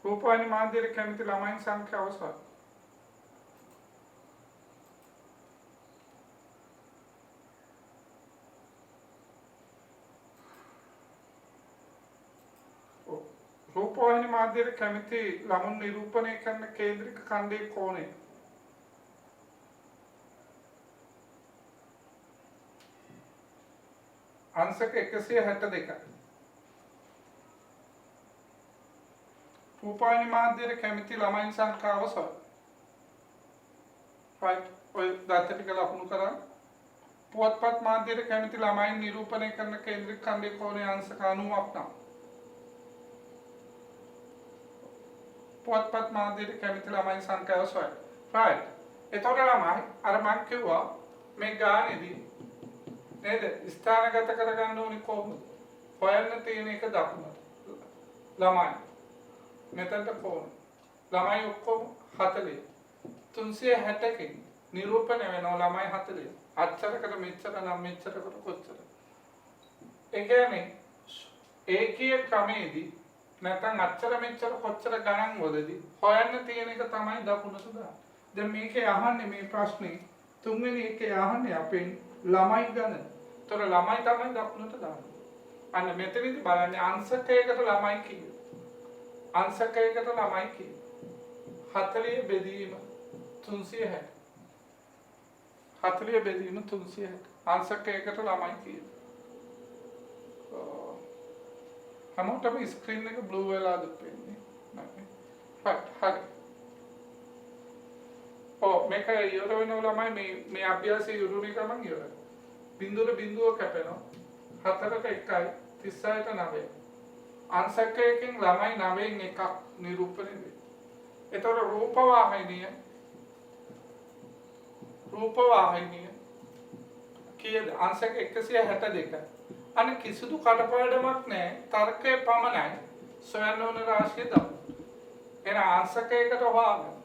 රූපවාහිනී මාධ්‍යයේ කැමති ළමයින් සංඛ්‍යාව සත්. රූපවාහිනී මාධ්‍යයේ කැමති ළමුන් නිරූපණය කරන කේන්ද්‍රික ඛණ්ඩයේ කෝණය අංශක 162යි. රූපවාහිනී මාධ්‍යයේ කැමති ළමයින් සංඛ්‍යාව සත්. right. ඔය දාත ටික ලකුණු කරා. පුවත්පත් මාධ්‍යයේ කැමති ළමයින් නිරූපණය කරන කේන්ද්‍රික ඛණ්ඩයේ කෝණය අංශක 90ක් නම්. පුවත්පත් මාධ්‍යයේ කැමති ළමයින් සංඛ්‍යාව සත්. right. එතකොට ළමයි අර මම කිව්වා මේ ගානේදී නේද ස්ථානගත කරගන්න ඕනේ කොහොමද? හොයන්න තියෙන එක දකුණට. ළමයි මෙතනට ෆෝන්. ළමයි ඔක්කොම 40. 360කින් නිරූපණය වෙනවා ළමයි 40. අච්චරකට මෙච්චර නම් මෙච්චරකට කොච්චර. ඒ කියන්නේ ඒකීය ක්‍රමයේදී නැත්නම් අච්චර මෙච්චර කොච්චර ගණන් වලදී හොයන්න තියෙන එක තමයි දකුණට දාන්නේ. දැන් මේකේ අහන්නේ මේ ප්‍රශ්නේ තුන්වෙනි එකේ අහන්නේ අපෙන් ළමයි ගණන. ତොර ළමයි තමයි දකුණට දාන්නේ. අන්න මෙතනදී බලන්නේ අංශකයකට ළමයි කීයද? අංශකයකට ළමයි කීයද? 40 බෙදීම 360. 40 බෙදීම 360. අංශකයකට ළමයි කීයද? හැමෝටම ස්ක්‍රීන් එක බ්ලූ වෙලාද පේන්නේ? හරි. මේක ඉවර වෙනවා ළමයි මේ අභ්‍යාසයේ ඉවරුනේ ගමන් ඉවරයි. බිඳුව කැපෙනවා. 4ට 1යි 36ට 9. අංශකයකින් ළමයි 9න් එකක් නිරූපණය වෙනවා. ඒතකොට රූපවාහිනිය කීයද? අංශක 162. අනේ කිසිදු කඩපාඩමක් නැහැ. තර්කයේ පමණයි සොයන්න ඕන රාශිය දමු. එන අංශකයකට හොයාගන්න.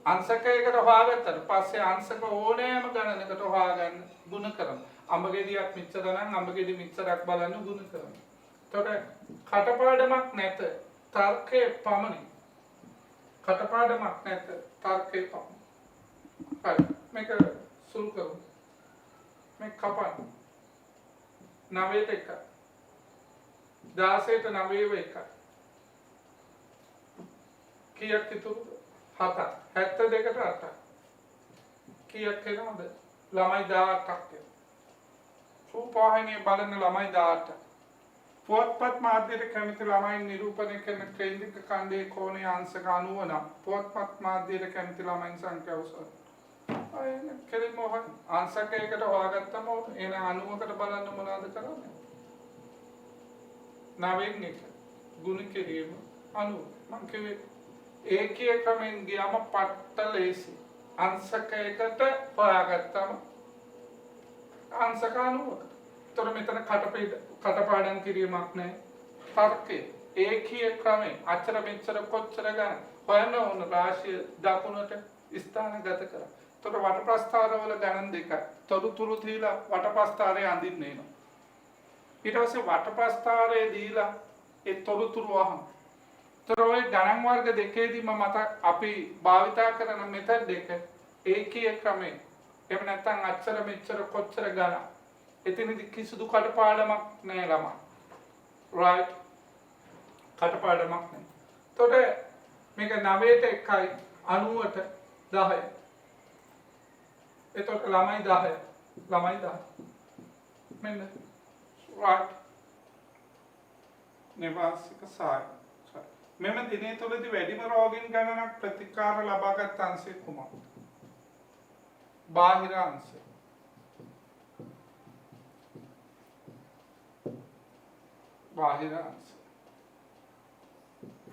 අංශකයකට හොයාගත්තට පස්සේ අංශක ඕනෑම ගණනකට හොයාගන්න ගුණ කරමු. අඹගෙඩියක් මෙච්චර නම් අඹගෙඩි මෙච්චරක් බලන්න ගුණ කරමු. එතකොට කඩපාඩමක් නැත තර්කයේ පමණයි. කඩපාඩමක් නැත තර්කයේ පමණයි. හරි. මේක සුළු කරමු. මේක කපන්න. 9ට 1. 16ට 9 1. කීයක් ඉතුරුද? 7ක්. 72ට 8ක්. කීයක් එනවද? ළමයි 18ක් එනවා. රූපවාහිනිය බලන ළමයි 18ක්. පුවත්පත් මාධ්‍යයට කැමති ළමයි නිරූපණය කරන කේන්ද්‍රික ඛණ්ඩයේ කෝණයේ අංශක 90 නම් පුවත්පත් මාධ්‍යයට කැමති ළමයින් සංඛ්‍යාව උසයි. කෙලින්ම අංශකයකට හොයාගත්තම එන 90කට බලන්න මොනවද කරන්නේ? 9න් 1 ගුණ කිරීම 90. මම කිව්වේ ඒකීය ක්‍රමෙන් ගියාම පට්ට ලේසි. අංශකයකට හොයාගත්තම අංශක 90කට. ඒතර මෙතන කටපාඩම් කිරීමක් නැහැ. තර්කයේ ඒකීය ක්‍රමෙන් අච්චර මෙච්චර කොච්චර ගන්න හොයන්න ඕන රාශිය දකුණට ස්ථානගත කරා. තොර වටප්‍රස්ථාරවල ගණන් දෙකයි. තොරතුරු දීලා වටප්‍රස්ථාරයේ අඳින්න එනවා. ඊට පස්සේ වටප්‍රස්ථාරයේ දීලා ඒ තොරතුරු අහන. තොර ඔය ගණන් වර්ග දෙකේදීම මත අපි භාවිතා කරන මෙතඩ් දෙක ඒකීය ක්‍රමේ. එහෙම නැත්නම් අච්චර මෙච්චර කොච්චර ගණන්. එතනදි කිසිදු කටපාඩමක් නැහැ ළමයි. right. කටපාඩමක් නැහැ. එතකොට මේක 9ට 1යි 90ට 10යි. එතකොට ළමයි 10. මෙන්න right. නිවාසික සාය. මෙම දිනේ තුලදී වැඩිම රෝගීන් ගණනක් ප්‍රතිකාර ලබාගත් අංශය කුමක්ද? බාහිර අංශය. බාහිර අංශය.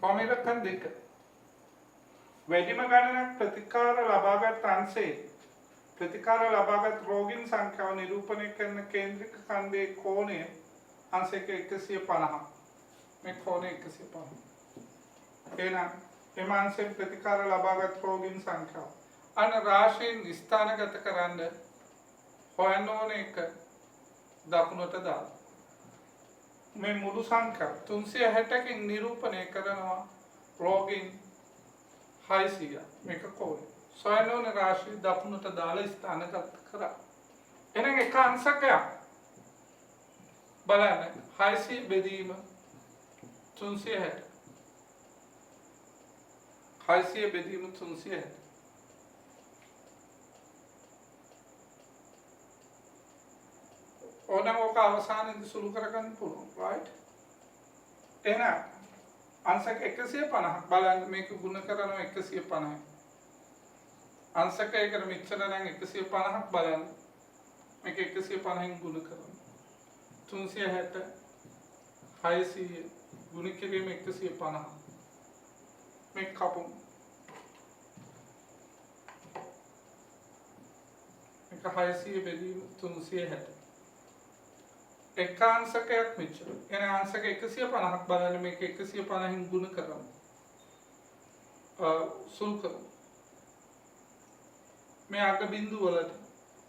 ෆෝමියලකන් දෙක. වැඩිම ගණනක් ප්‍රතිකාර ලබාගත් අංශයේ ප්‍රතිකාර ලබාගත් රෝගීන් සංඛ්‍යාව නිරූපණය කරන කේන්ද්‍රික ඛණ්ඩයේ කෝණය අංශයක 150. මේ කෝණය 150. එහෙනම් එම අංශයෙන් ප්‍රතිකාර ලබාගත් රෝගීන් සංඛ්‍යාව අන රාශීන් ස්ථානගත කරන්න හොයන්න ඕන එක දකුණට දාලා මේ මුළු සංඛ්‍යාව 360කින් නිරූපණය කරනවා රෝගීන් 600. මේක කෝණය සොයන්න ඕන රාශිය දකුණට දාලා ස්ථානගත කරා. එහෙනම් එක අංශකයක් බලන්න 600 බෙදීම 360. 600 බෙදීම 360. ඕනම ඔක අවසානයේදී සුළු කරගන්න පුළුවන් right. එහෙනම් අංශක 150ක් බලන්න මේක ගුණ කරනවා 150යි. අංශකයකට මෙච්චර නම් 150ක් බලන්න. මේක 150න් ගුණ කරනවා. 360 600 ගුණ කිරීම 150. මේක කපමු. මේක 600 බෙදීම 360. එක අංශකයක් මෙච්චර. එන අංශක 150ක් බලන්න මේක 150න් ගුණ කරමු. සුළු කරමු. මේ අග බිඳුව වලට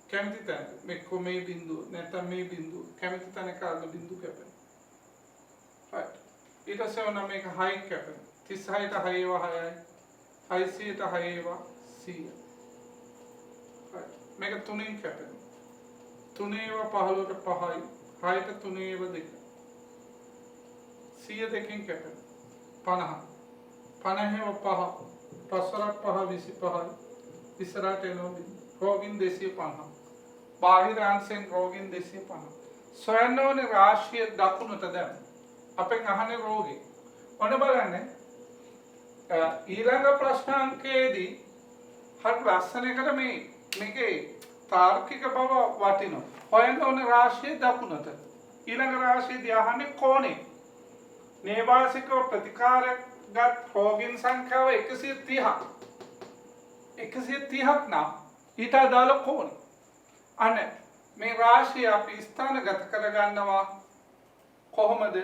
කැමති තැන මේ බිඳුව නැත්නම් මේ බිඳුව කැමති තැනක අග බිඳුව කැපෙනවා. right. ඊට පස්සේ ඔන්න මේක 6 කැපෙනවා. 36ට 6 ඒවා 6යි. 600ට 6 ඒවා 100. right. මේක 3න් කැපෙනවා. 3 ඒවා 15ට 5යි. 6ට 3 ඒවා 2. 100 දෙකෙන් කැපෙනවා. 50. 50 ඒවා 5. 5 වරක් 5 25යි. ඉස්සරහට එනවා රෝගින් 250. බාහිර අංශෙන් රෝගින් 250. සොයන්න ඕනේ රාශිය දකුණට දැන්. අපෙන් අහන්නේ රෝගී. ඔන්න බලන්න. ඊළඟ ප්‍රශ්නාංකයේදී හරි ලස්සන එකට මේකේ තාර්කික බව වටිනවා. හොයන්න ඕනේ රාශිය දකුණට. ඊළඟ රාශියදී අහන්නේ කෝණේ. නේවාසිකව ප්‍රතිකාරගත් රෝගීන් සංඛ්‍යාව 130ක්. 130ක් නම් ඊට අදාළ කෝණ. අන්න මේ රාශිය අපි ස්ථානගත කරගන්නවා කොහොමද?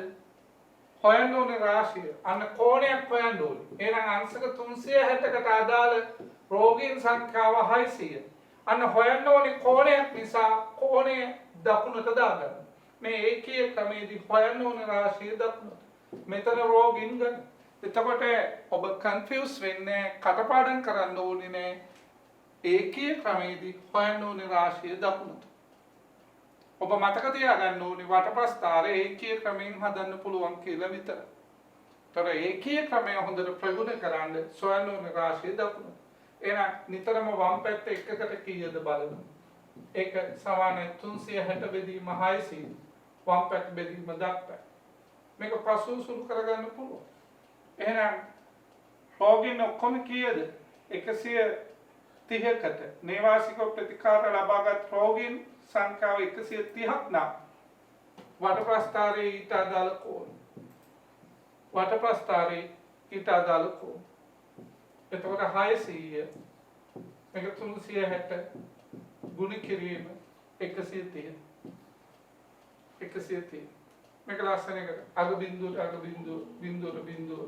හොයන්න ඕනේ රාශිය. අන්න කෝණයක් හොයන්න ඕනේ. එහෙනම් අංශක 360කට අදාළ රෝගීන් සංඛ්‍යාව 600. අන්න හොයන්න ඕනේ කෝණයක් නිසා කෝණය දකුණට දාගන්න. මේ ඒකීය ක්‍රමයේදී හොයන්න ඕනේ රාශිය දකුණට. මෙතන රෝගීන් ගන්න. එතකොට ඔබ කන්ෆියුස් වෙන්නේ කටපාඩම් කරන්න ඕනේ නෑ. ඒකීය ක්‍රමයේදී හොයන්න ඕනේ රාශිය දකුණට. ඔබ මතක තියාගන්න ඕනේ වටප්‍රස්ථාරය ඒකීය ක්‍රමයෙන් හදන්න පුළුවන් කියලා විතරයි. තර ඒකීය ක්‍රමය හොඳට ප්‍රගුණ කරන්න සොයන්න ඕනේ රාශිය දකුණට. එහෙනම් නිතරම වම් පැත්ත එකකට කීයද බලන්න. ඒක සමානයි 360 බෙදීම 600. වම් පැත්ත බෙදීම දක්වයි. මේක පසු සුළු කරගන්න පුළුවන්. එහෙනම් රෝගීන් ඔක්කොම කීයද? 130කට. නේවාසික ප්‍රතිකාර ලබාගත් රෝගීන් සංඛ්‍යාව 130ක් නම් වටප්‍රස්ථාරයේ ඊට අදාළ කෝණ. වටප්‍රස්ථාරයේ ඊට අදාළ කෝණ. එතකොට 600 මේක 360 ගුණ කිරීම 130. 130. මේක ලස්සන එකට අග බිඳුවට අග බිඳුව බිඳුවට බිඳුව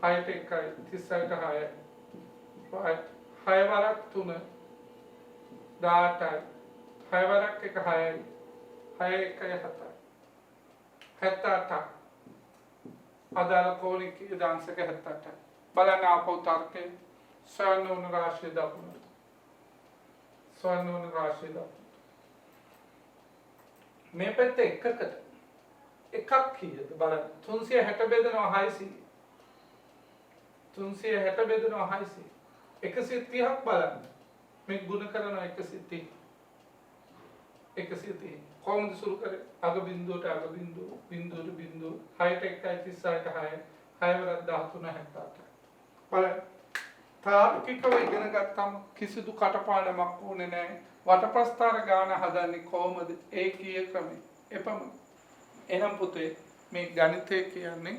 6ට 1යි 36ට 6යි 6 වරක් 3 18යි 6 වරක් 1 6යි 6 1යි 7යි 78ක් අදාළ කෝණික දාංශක 78යි බලන්න ආපහු තර්කය සොයන්න රාශිය දක්වන්න සොයන්න රාශිය දක්වන්න මේ පැත්තේ එකක් කීයද බලන්න 360 බෙදනවා 600 360 බෙදනවා 600 130ක් බලන්න මේ ගුණ කරනවා 130 130 කොහොමද සුළු කරේ අග බිඳුවට අග බිඳුව බිඳුවට බිඳුව 6ට 1යි 36ට 6යි 6 වරක් 13 78 බලන්න තාර්කිකව ඉගෙන ගත්තම කිසිදු කටපාඩමක් ඕනේ නැහැ වටප්‍රස්ථාර ගාන හදන්නේ කොහොමද ඒකීය ක්‍රමය එපමණ එනම් පුතේ මේ ගණිතය කියන්නේ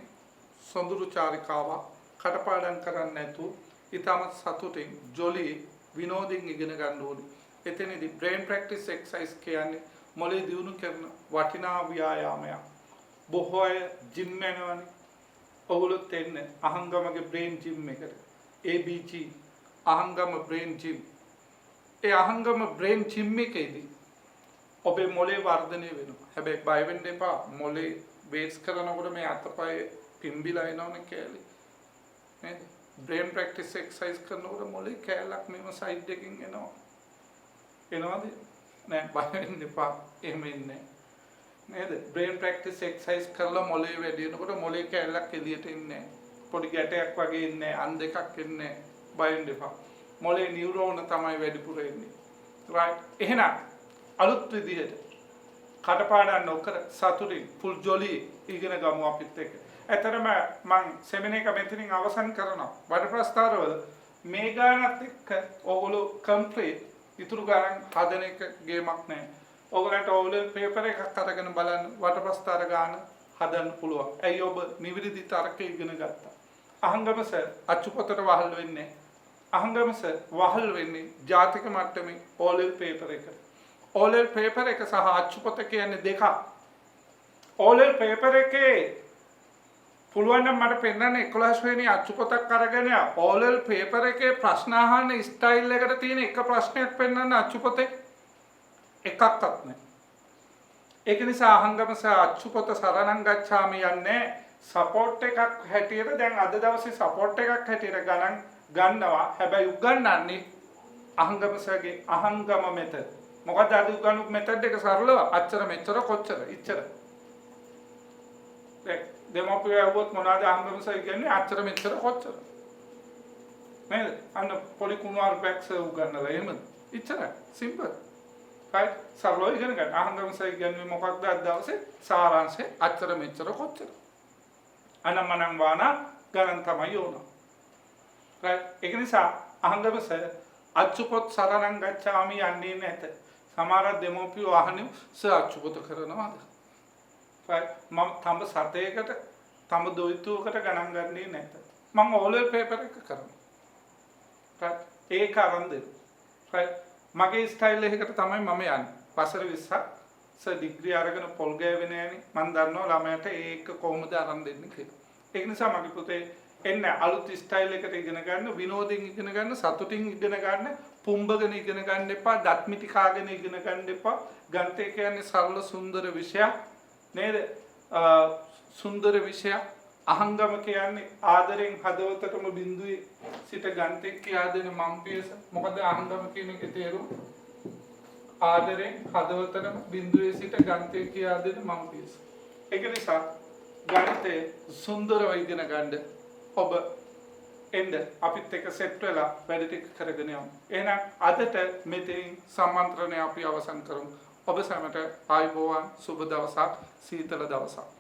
සොඳුරු චාරිකාවක් කටපාඩම් කරන්නේ නැතුව ඊටමත් සතුටින් ජොලි විනෝදයෙන් ඉගෙන ගන්න ඕනේ. එතනදී brain practice exercise කියන්නේ මොළේ දියුණු කරන වටිනා ව්‍යායාමයක්. බොහෝ අය ජිම් යනවනේ. ඔයගොල්ලොත් එන්නේ අහංගමගේ brain gym එකට. ABG Ahangama brain gym. ඒ අහංගම brain gym එකේදී ඔබේ මොළේ වර්ධනය වෙනවා. හැබැයි බය වෙන්න එපා. මොළේ වේට්ස් කරනකොට මේ අතපය පිම්බිලා එනවනේ කැලේ. නේද? brain practice exercise කරනකොට මොළේ කැලක් මෙම සයිඩ් එකකින් එනවා. එනවද? නෑ බය වෙන්න එපා. එහෙම ඉන්නේ. නේද? brain practice exercise කරලා මොළේ වැඩි වෙනකොට මොළේ කැලක් එළියට එන්නේ. පොඩි ගැටයක් වගේ ඉන්නේ. අන් දෙකක් එන්නේ. බය වෙන්න එපා. මොළේ නියුරෝන තමයි වැඩිපුර එන්නේ. right? එහෙනම් අලුත් විදිහට කටපාඩම් නොකර සතුටින් ෆුල් ජොලි ඉගෙන ගමු අපිත් එක්ක. ඇතරම මං සෙමිනාර් එක මෙතනින් අවසන් කරනවා. වඩප්‍රස්ථාරවල මේ ගානත් එක්ක ඕගොල්ලෝ කම්ප්ලීට් ඉතුරු ගණන් හදන එක ගේමක් නැහැ. ඕගොල්ලන්ට ඕලෙවල් පේපර් එකක් අරගෙන බලන්න වඩප්‍රස්ථාර ගාන හදන්න පුළුවන්. ඇයි ඔබ නිවිදි තර්ක ඉගෙන ගත්තා. අහංගම සර් අච්චුපතට වහල් වෙන්නේ. අහංගම සර් වහල් වෙන්නේ ජාතික මට්ටමේ ඕලෙවල් පේපර් එකට. ඕලෙවල් පේපර් එක සහ අච්චුපත කියන්නේ දෙකක්. ඕලෙවල් පේපර් එකේ පුළුවන් නම් මට පෙන්නන්න 11 වෙනි අච්චුපොතක් අරගෙන ඕලෙල් පේපර් එකේ ප්‍රශ්න අහන්න ස්ටයිල් එකට තියෙන එක ප්‍රශ්නයක් පෙන්නන්න අච්චුපොතේ එකක්වත් නැහැ. ඒක නිසා අහංගම සහ අච්චුපොත සරණං ගච්ඡාමි යන්නේ සපෝට් එකක් හැටියට දැන් අද දවසේ සපෝට් එකක් හැටියට ගණන් ගන්නවා. හැබැයි උගන්වන්නේ අහංගම සහගේ අහංගම මෙතඩ්. මොකද අද උගන්වපු මෙතඩ් එක සරලව අච්චර මෙච්චර කොච්චර ඉච්චර. දෙමෝපිය આવොත් මොනවාද අහංගම සහ කියන්නේ අච්චර මෙච්චර කොච්චර. නේද? අන්න පොලි කුමාර් බැක්ස් උගන්වලා එහෙමද? ඉච්චරයි. සිම්පල්. right? සරලව ඉගෙන ගන්න. අහංගම සහ කියන්නේ මොකක්ද අද දවසේ සාරාංශය අච්චර මෙච්චර කොච්චර. අනම්මනම් වානා ගණන් තමයි ඕන. right? ඒක නිසා අහංගම සහ අච්චුපොත් සරණං ගච්ඡාමි යන්නේ නැත. සමහර දෙමෝපියෝ අහන්නේ සර් අච්චුපොත කරනවාද? right? මම තඹ සතේකට තඹ දොයිතුවකට ගණන් ගන්නේ නැත. මම ඕලෙල් පේපර් එක කරනවා. right? ඒක අරන් දෙන්න. right? මගේ ස්ටයිල් එකකට තමයි මම යන්නේ. වසර 20ක් සර් ඩිග්‍රී අරගෙන පොල් ගෑවේ නෑනේ. මම දන්නවා ළමයට ඒක කොහොමද අරන් දෙන්නේ කියලා. ඒක නිසා මගේ පුතේ එන්න අලුත් ස්ටයිල් එකට ඉගෙන ගන්න, විනෝදයෙන් ඉගෙන ගන්න, සතුටින් ඉගෙන ගන්න, පුම්බගෙන ඉගෙන ගන්න එපා, දත්මිටි කාගෙන ඉගෙන ගන්න එපා. ගණිතය කියන්නේ සරල සුන්දර විෂයක් නේද? සුන්දර විෂයක්. අහංගම කියන්නේ ආදරෙන් හදවතටම බිඳුවේ සිට ගණිතය කියා දෙන මම්පියස. මොකද අහංගම කියන එකේ තේරුම ආදරෙන් හදවතටම බිඳුවේ සිට ගණිතය කියා දෙන මම්පියස. ඒක නිසා ගණිතය සුන්දරව ඉගෙන ගන්න ඔබ එන්න අපිත් එක්ක සෙට් වෙලා වැඩ ටික කරගෙන යමු. එහෙනම් අදට මෙතනින් සම්මන්ත්‍රණය අපි අවසන් කරමු. ඔබ සැමට ආයුබෝවන් සුබ දවසක් සීතල දවසක්.